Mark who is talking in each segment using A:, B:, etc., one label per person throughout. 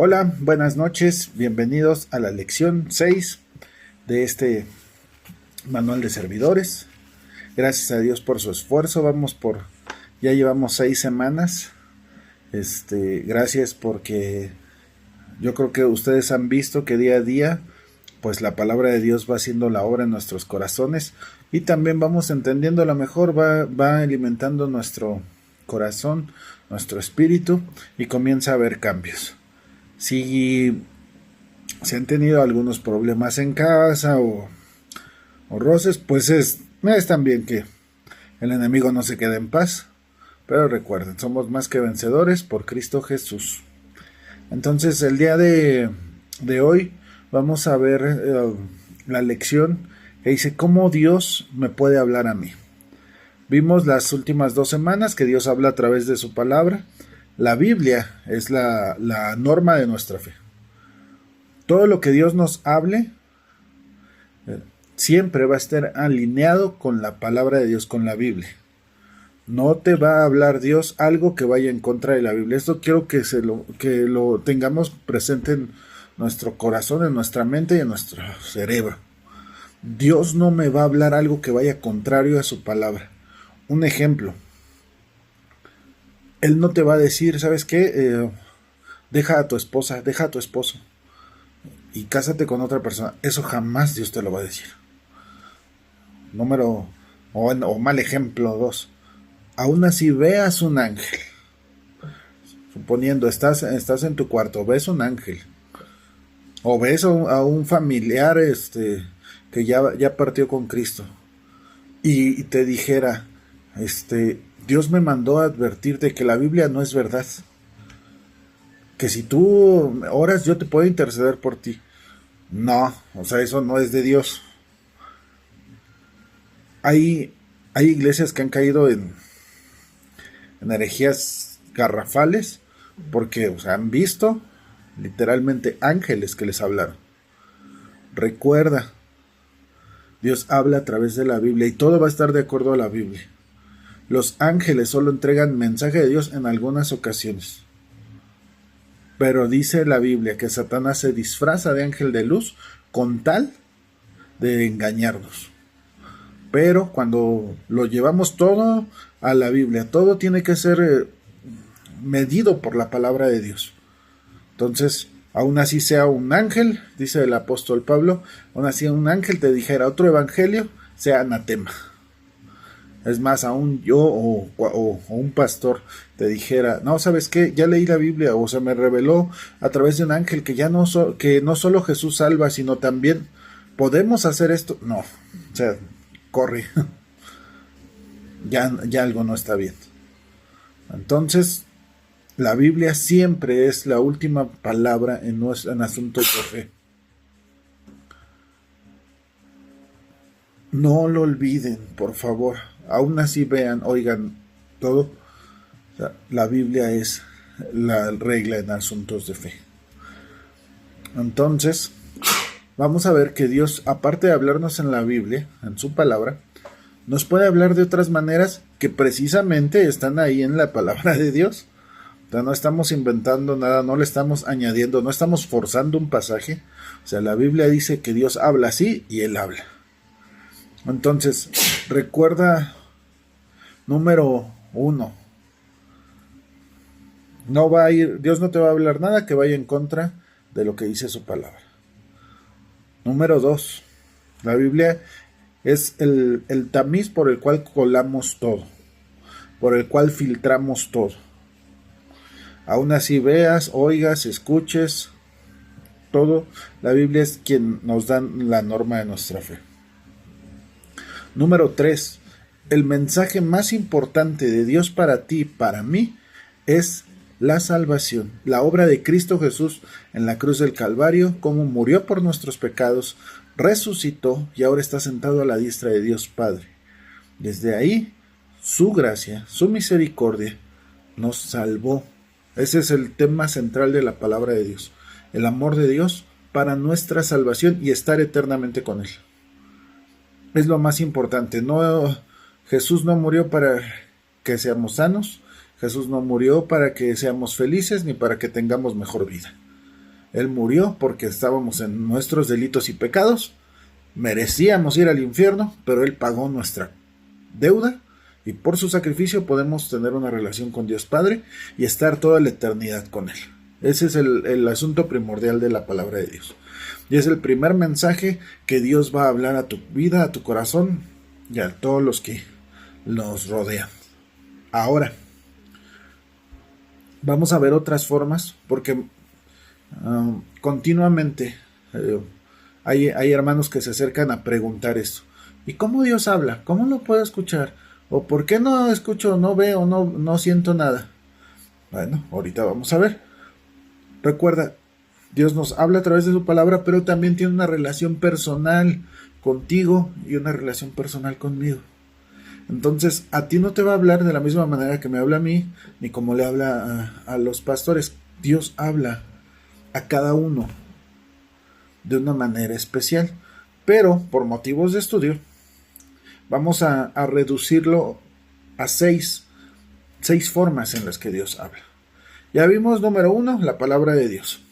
A: Hola, buenas noches, bienvenidos a la lección 6 de este manual de servidores. Gracias a Dios por su esfuerzo, ya llevamos 6 semanas. Gracias porque yo creo que ustedes han visto que día a día pues la palabra de Dios va haciendo la obra en nuestros corazones y también vamos entendiendo la mejor, va alimentando nuestro corazón, nuestro espíritu y comienza a haber cambios. Si se han tenido algunos problemas en casa o roces, pues es también que el enemigo no se quede en paz. Pero recuerden, somos más que vencedores por Cristo Jesús. Entonces el día de hoy vamos a ver la lección que dice cómo Dios me puede hablar a mí. Vimos las últimas 2 semanas que Dios habla a través de su palabra. La Biblia es la norma de nuestra fe. Todo lo que Dios nos hable siempre va a estar alineado con la palabra de Dios, con la Biblia. No te va a hablar Dios algo que vaya en contra de la Biblia. Esto quiero que lo tengamos presente en nuestro corazón, en nuestra mente y en nuestro cerebro. Dios no me va a hablar algo que vaya contrario a su palabra. Un ejemplo. Él no te va a decir, ¿sabes qué? Deja a tu esposa, deja a tu esposo y cásate con otra persona. Eso jamás Dios te lo va a decir. Mal ejemplo 2. Aún así veas un ángel. Suponiendo, estás en tu cuarto, ves un ángel. O ves a un familiar que ya partió con Cristo. Y te dijera, Dios me mandó a advertirte que la Biblia no es verdad. Que si tú oras, yo te puedo interceder por ti. No, eso no es de Dios. Hay iglesias que han caído en herejías garrafales porque han visto literalmente ángeles que les hablaron. Recuerda, Dios habla a través de la Biblia y todo va a estar de acuerdo a la Biblia. Los ángeles solo entregan mensaje de Dios en algunas ocasiones. Pero dice la Biblia que Satanás se disfraza de ángel de luz con tal de engañarnos. Pero cuando lo llevamos todo a la Biblia, todo tiene que ser medido por la palabra de Dios. Entonces, aún así sea un ángel, dice el apóstol Pablo, aún así un ángel te dijera otro evangelio, sea anatema. Es más, aún yo o un pastor te dijera, no, ¿sabes qué? Ya leí la Biblia o se me reveló a través de un ángel que no solo Jesús salva, sino también podemos hacer esto. No, corre. ya algo no está bien. Entonces, la Biblia siempre es la última palabra en asuntos de fe. No lo olviden, por favor. Aún así vean, oigan, todo. La Biblia es la regla en asuntos de fe. Entonces, vamos a ver que Dios, aparte de hablarnos en la Biblia, en su palabra, nos puede hablar de otras maneras que precisamente están ahí en la palabra de Dios. No estamos inventando nada, no le estamos añadiendo, no estamos forzando un pasaje. La Biblia dice que Dios habla así y Él habla. Entonces, recuerda, número 1. Dios no te va a hablar nada que vaya en contra de lo que dice su palabra. Número 2. La Biblia es el tamiz por el cual colamos todo, por el cual filtramos todo. Aún así veas, oigas, escuches, todo, la Biblia es quien nos da la norma de nuestra fe. Número 3. El mensaje más importante de Dios para ti y para mí es la salvación, la obra de Cristo Jesús en la cruz del Calvario, cómo murió por nuestros pecados, resucitó y ahora está sentado a la diestra de Dios Padre. Desde ahí, su gracia, su misericordia nos salvó. Ese es el tema central de la palabra de Dios, el amor de Dios para nuestra salvación y estar eternamente con Él. Es lo más importante. Jesús no murió para que seamos sanos, Jesús no murió para que seamos felices ni para que tengamos mejor vida. Él murió porque estábamos en nuestros delitos y pecados, merecíamos ir al infierno, pero Él pagó nuestra deuda y por su sacrificio podemos tener una relación con Dios Padre y estar toda la eternidad con Él. Ese es el asunto primordial de la palabra de Dios. Y es el primer mensaje que Dios va a hablar a tu vida, a tu corazón y a todos los que nos rodean. Ahora, vamos a ver otras formas, porque continuamente hay hermanos que se acercan a preguntar esto. ¿Y cómo Dios habla? ¿Cómo lo puedo escuchar? ¿O por qué no escucho, no veo, no siento nada? Bueno, ahorita vamos a ver. Recuerda, Dios nos habla a través de su palabra, pero también tiene una relación personal contigo y una relación personal conmigo. Entonces, a ti no te va a hablar de la misma manera que me habla a mí, ni como le habla a los pastores. Dios habla a cada uno de una manera especial. Pero, por motivos de estudio, vamos a reducirlo a seis formas en las que Dios habla. Ya vimos, número 1, la palabra de Dios.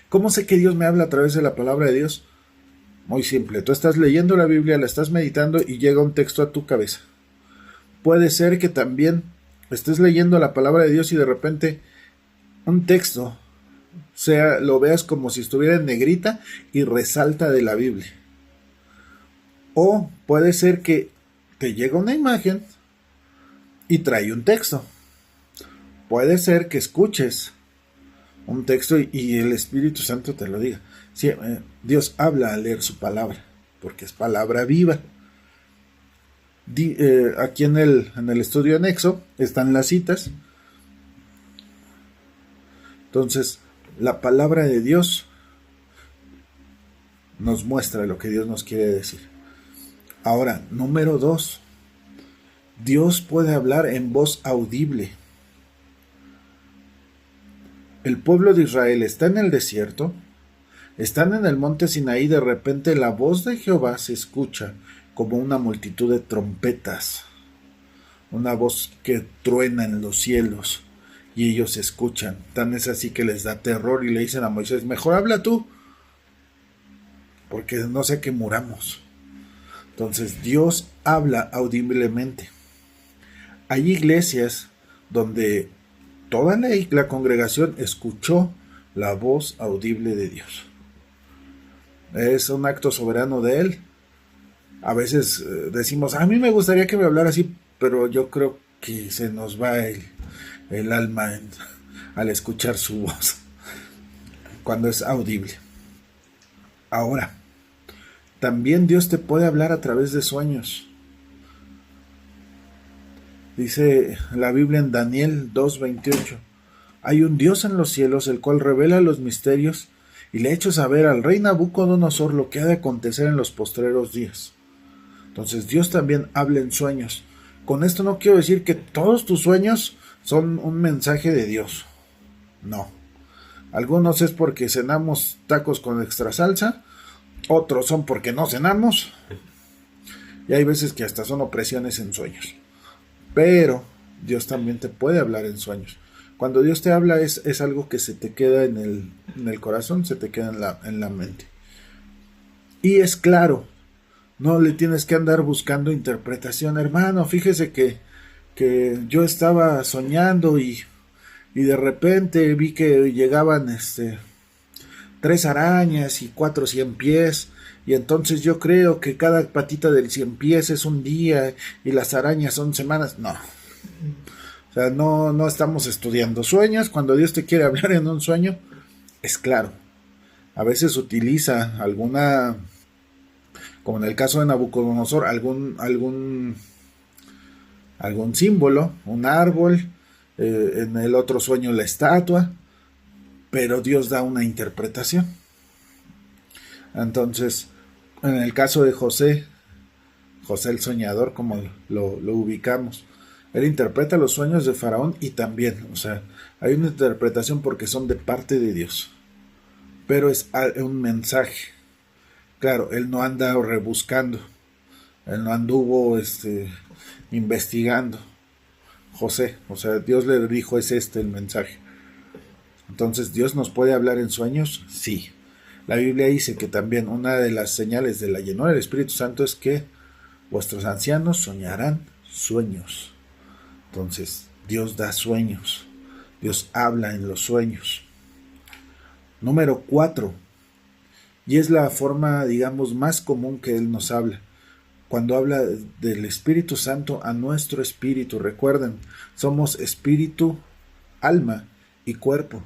A: ¿Cómo sé que Dios me habla a través de la palabra de Dios? Muy simple, tú estás leyendo la Biblia, la estás meditando y llega un texto a tu cabeza. Puede ser que también estés leyendo la palabra de Dios y de repente un texto lo veas como si estuviera en negrita y resalta de la Biblia. O puede ser que te llega una imagen y trae un texto. Puede ser que escuches un texto y el Espíritu Santo te lo diga. Sí, Dios habla al leer su palabra, porque es palabra viva. Aquí en el estudio anexo están las citas. Entonces, la palabra de Dios nos muestra lo que Dios nos quiere decir. Ahora, número 2. Dios puede hablar en voz audible. El pueblo de Israel está en el desierto, están en el monte Sinaí, de repente la voz de Jehová se escucha como una multitud de trompetas, una voz que truena en los cielos, y ellos escuchan. Tan es así que les da terror y le dicen a Moisés, mejor habla tú, porque no sé que muramos. Entonces Dios habla audiblemente. Hay iglesias donde toda la congregación escuchó la voz audible de Dios. Es un acto soberano de Él. A veces decimos, a mí me gustaría que me hablara así, pero yo creo que se nos va el alma al escuchar su voz, cuando es audible. Ahora, también Dios te puede hablar a través de sueños. Dice la Biblia en Daniel 2:28, hay un Dios en los cielos, el cual revela los misterios y le ha hecho saber al rey Nabucodonosor lo que ha de acontecer en los postreros días. Entonces Dios también habla en sueños. Con esto no quiero decir que todos tus sueños son un mensaje de Dios. No. Algunos es porque cenamos tacos con extra salsa, otros son porque no cenamos, y hay veces que hasta son opresiones en sueños. Pero Dios también te puede hablar en sueños. Cuando Dios te habla es algo que se te queda en el corazón, se te queda en la mente. Y es claro, no le tienes que andar buscando interpretación. Hermano, fíjese que yo estaba soñando y de repente vi que llegaban 3 arañas y 4 ciempiés, y entonces yo creo que cada patita del ciempiés es un día y las arañas son semanas. No. O sea, no estamos estudiando sueños. Cuando Dios te quiere hablar en un sueño, es claro. A veces utiliza alguna, como en el caso de Nabucodonosor, algún símbolo, un árbol, en el otro sueño la estatua, pero Dios da una interpretación. Entonces, en el caso de José el soñador, como lo ubicamos, él interpreta los sueños de Faraón y también, o sea, hay una interpretación porque son de parte de Dios, pero es un mensaje. Claro, él no anda rebuscando, él no anduvo investigando. José, o sea, Dios le dijo, es el mensaje. Entonces, ¿Dios nos puede hablar en sueños? Sí. La Biblia dice que también una de las señales de la llenura del Espíritu Santo es que vuestros ancianos soñarán sueños. Entonces, Dios da sueños. Dios habla en los sueños. Número 4. Y es la forma, digamos, más común que Él nos habla. Cuando habla del Espíritu Santo a nuestro espíritu. Recuerden, somos espíritu, alma y cuerpo.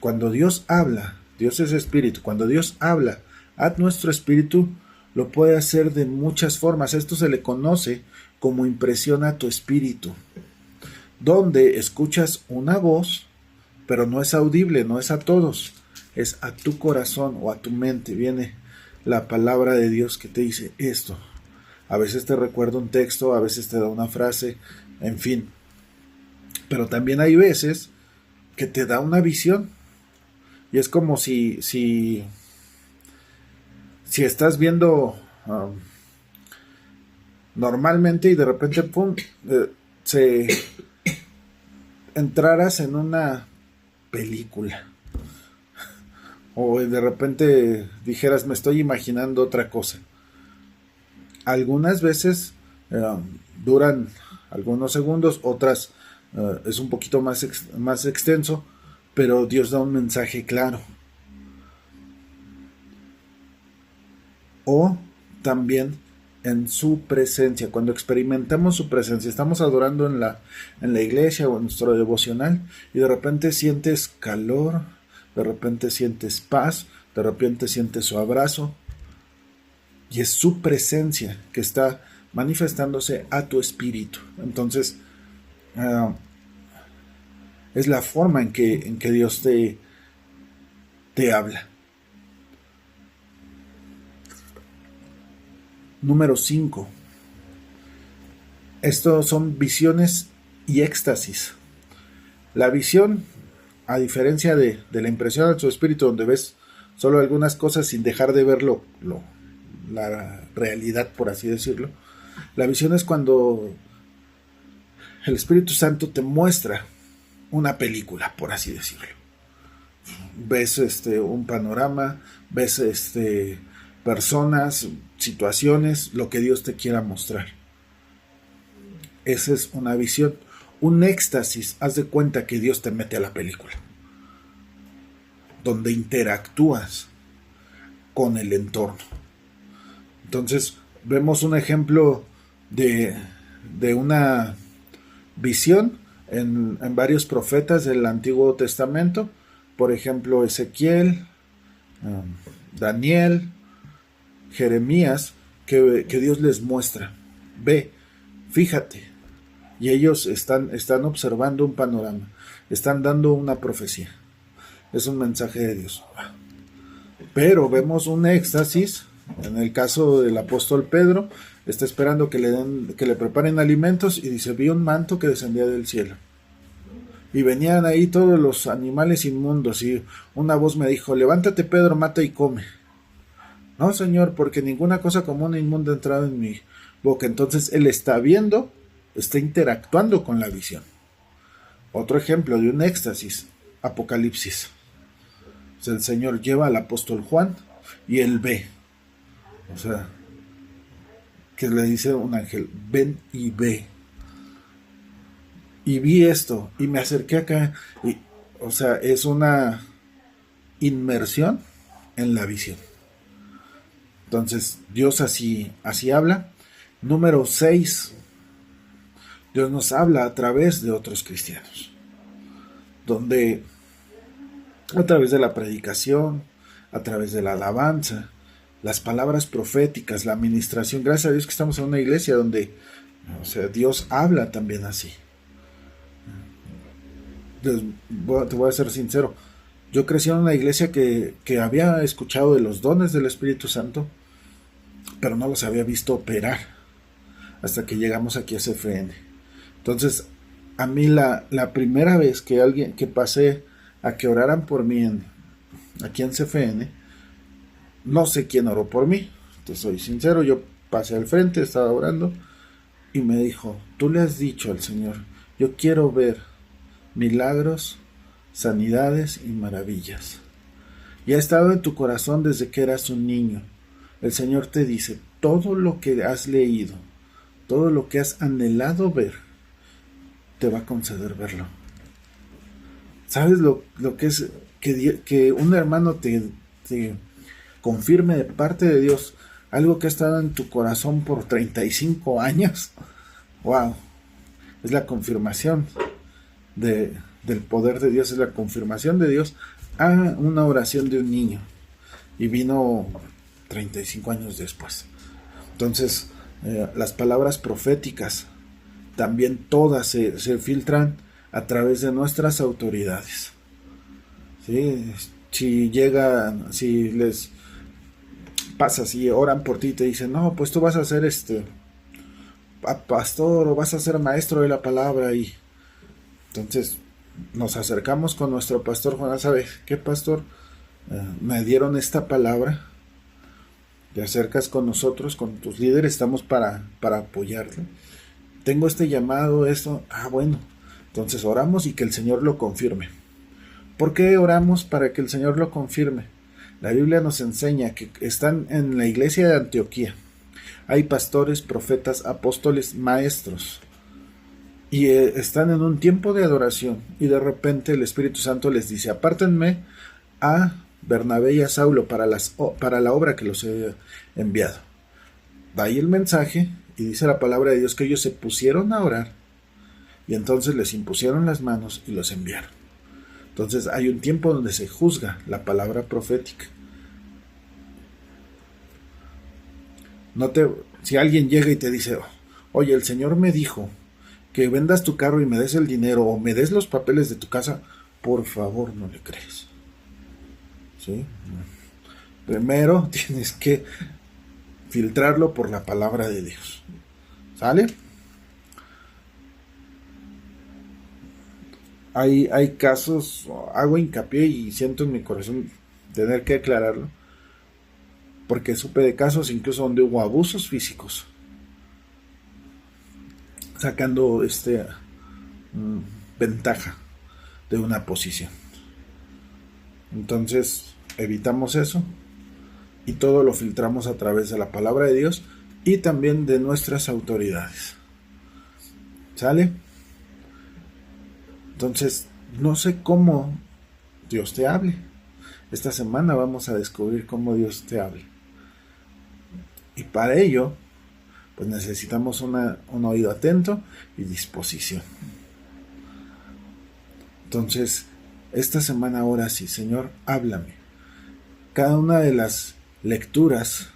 A: Cuando Dios habla, Dios es espíritu. Cuando Dios habla a nuestro espíritu, lo puede hacer de muchas formas. Esto se le conoce como impresión a tu espíritu, donde escuchas una voz, pero no es audible, no es a todos, es a tu corazón o a tu mente. Viene la palabra de Dios que te dice esto. A veces te recuerda un texto, a veces te da una frase, en fin. Pero también hay veces que te da una visión. Y es como si estás viendo normalmente y de repente pum, se entraras en una película. O de repente dijeras, me estoy imaginando otra cosa. Algunas veces duran algunos segundos, otras es un poquito más extenso, pero Dios da un mensaje claro. O también en su presencia, cuando experimentamos su presencia, estamos adorando en la iglesia o en nuestro devocional y de repente sientes calor, de repente sientes paz, de repente sientes su abrazo y es su presencia que está manifestándose a tu espíritu. Entonces es la forma en que Dios te habla. Número 5. Estos son visiones y éxtasis. La visión, a diferencia de la impresión de tu espíritu, donde ves solo algunas cosas sin dejar de ver la realidad, por así decirlo. La visión es cuando el Espíritu Santo te muestra una película, por así decirlo. Ves un panorama, ves personas, situaciones, lo que Dios te quiera mostrar. Esa es una visión. Un éxtasis, haz de cuenta que Dios te mete a la película, donde interactúas con el entorno. Entonces, vemos un ejemplo de una visión en varios profetas del Antiguo Testamento. Por ejemplo, Ezequiel, Daniel, Jeremías, que Dios les muestra. Ve, fíjate. Y ellos están observando un panorama. Están dando una profecía. Es un mensaje de Dios. Pero vemos un éxtasis. En el caso del apóstol Pedro, está esperando que le preparen alimentos y dice, vi un manto que descendía del cielo. Y venían ahí todos los animales inmundos y una voz me dijo, levántate Pedro, mata y come. No, Señor, porque ninguna cosa común e inmunda ha entrado en mi boca. Entonces él está viendo, está interactuando con la visión. Otro ejemplo de un éxtasis, Apocalipsis. O sea, el Señor lleva al apóstol Juan y él ve. O sea, que le dice un ángel, ven y ve. Y vi esto, y me acerqué acá. Y, o sea, es una inmersión en la visión. Entonces, Dios así habla. Número 6. Dios nos habla a través de otros cristianos. Donde, a través de la predicación, a través de la alabanza, las palabras proféticas, la administración. Gracias a Dios que estamos en una iglesia donde, o sea, Dios habla también así. Te voy a ser sincero. Yo crecí en una iglesia que había escuchado de los dones del Espíritu Santo, pero no los había visto operar hasta que llegamos aquí a CFN. Entonces, a mí la primera vez que pasé a que oraran por mí aquí en CFN, no sé quién oró por mí, te soy sincero, yo pasé al frente, estaba orando y me dijo, tú le has dicho al Señor, yo quiero ver milagros, sanidades y maravillas. Y ha estado en tu corazón desde que eras un niño. El Señor te dice, todo lo que has leído, todo lo que has anhelado ver, te va a conceder verlo. ¿Sabes lo que es que un hermano te confirme de parte de Dios algo que ha estado en tu corazón por 35 años? ¡Wow! Es la confirmación del poder de Dios, es la confirmación de Dios a una oración de un niño. Y vino 35 años después. Entonces, las palabras proféticas también todas se filtran a través de nuestras autoridades. ¿Sí? Si les pasa, si oran por ti y te dicen, no, pues tú vas a ser pastor o vas a ser maestro de la palabra, y entonces nos acercamos con nuestro pastor. Juan, ¿sabe qué, pastor? Me dieron esta palabra. Te acercas con nosotros, con tus líderes, estamos para apoyarte. Tengo este llamado, esto. Bueno, entonces oramos y que el Señor lo confirme. ¿Por qué oramos? Para que el Señor lo confirme. La Biblia nos enseña que están en la iglesia de Antioquía. Hay pastores, profetas, apóstoles, maestros. Y están en un tiempo de adoración. Y de repente el Espíritu Santo les dice, apártenme a Bernabé y a Saulo para la obra que los he enviado. Da ahí el mensaje y dice la palabra de Dios que ellos se pusieron a orar y entonces les impusieron las manos y los enviaron. Entonces hay un tiempo donde se juzga la palabra profética. Si alguien llega y te dice, oye, el Señor me dijo que vendas tu carro y me des el dinero o me des los papeles de tu casa, por favor no le crees. ¿Sí? Primero tienes que filtrarlo por la palabra de Dios. ¿Sale? Hay casos, hago hincapié y siento en mi corazón tener que aclararlo, porque supe de casos incluso donde hubo abusos físicos, sacando ventaja de una posición. Entonces evitamos eso y todo lo filtramos a través de la palabra de Dios y también de nuestras autoridades. ¿Sale? Entonces, no sé cómo Dios te hable. Esta semana vamos a descubrir cómo Dios te hable. Y para ello, pues necesitamos un oído atento y disposición. Entonces, esta semana ahora sí, Señor, háblame. Cada una de las lecturas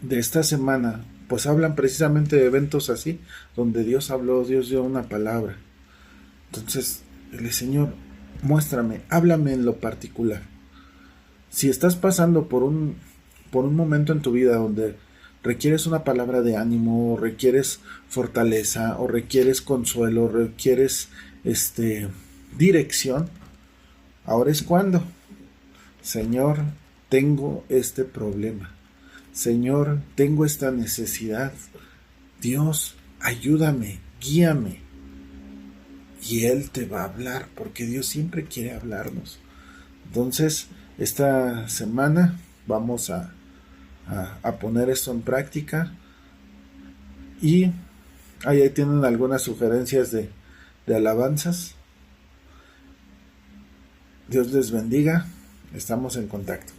A: de esta semana pues hablan precisamente de eventos así, donde Dios habló, Dios dio una palabra. Entonces, Señor, muéstrame, háblame en lo particular. Si estás pasando por un momento en tu vida donde requieres una palabra de ánimo, o requieres fortaleza, o requieres consuelo, requieres dirección, ahora es cuando. Señor, tengo este problema. Señor, tengo esta necesidad. Dios, ayúdame, guíame. Y Él te va a hablar, porque Dios siempre quiere hablarnos. Entonces, esta semana vamos a poner esto en práctica. Y ahí tienen algunas sugerencias de alabanzas. Dios les bendiga. Estamos en contacto.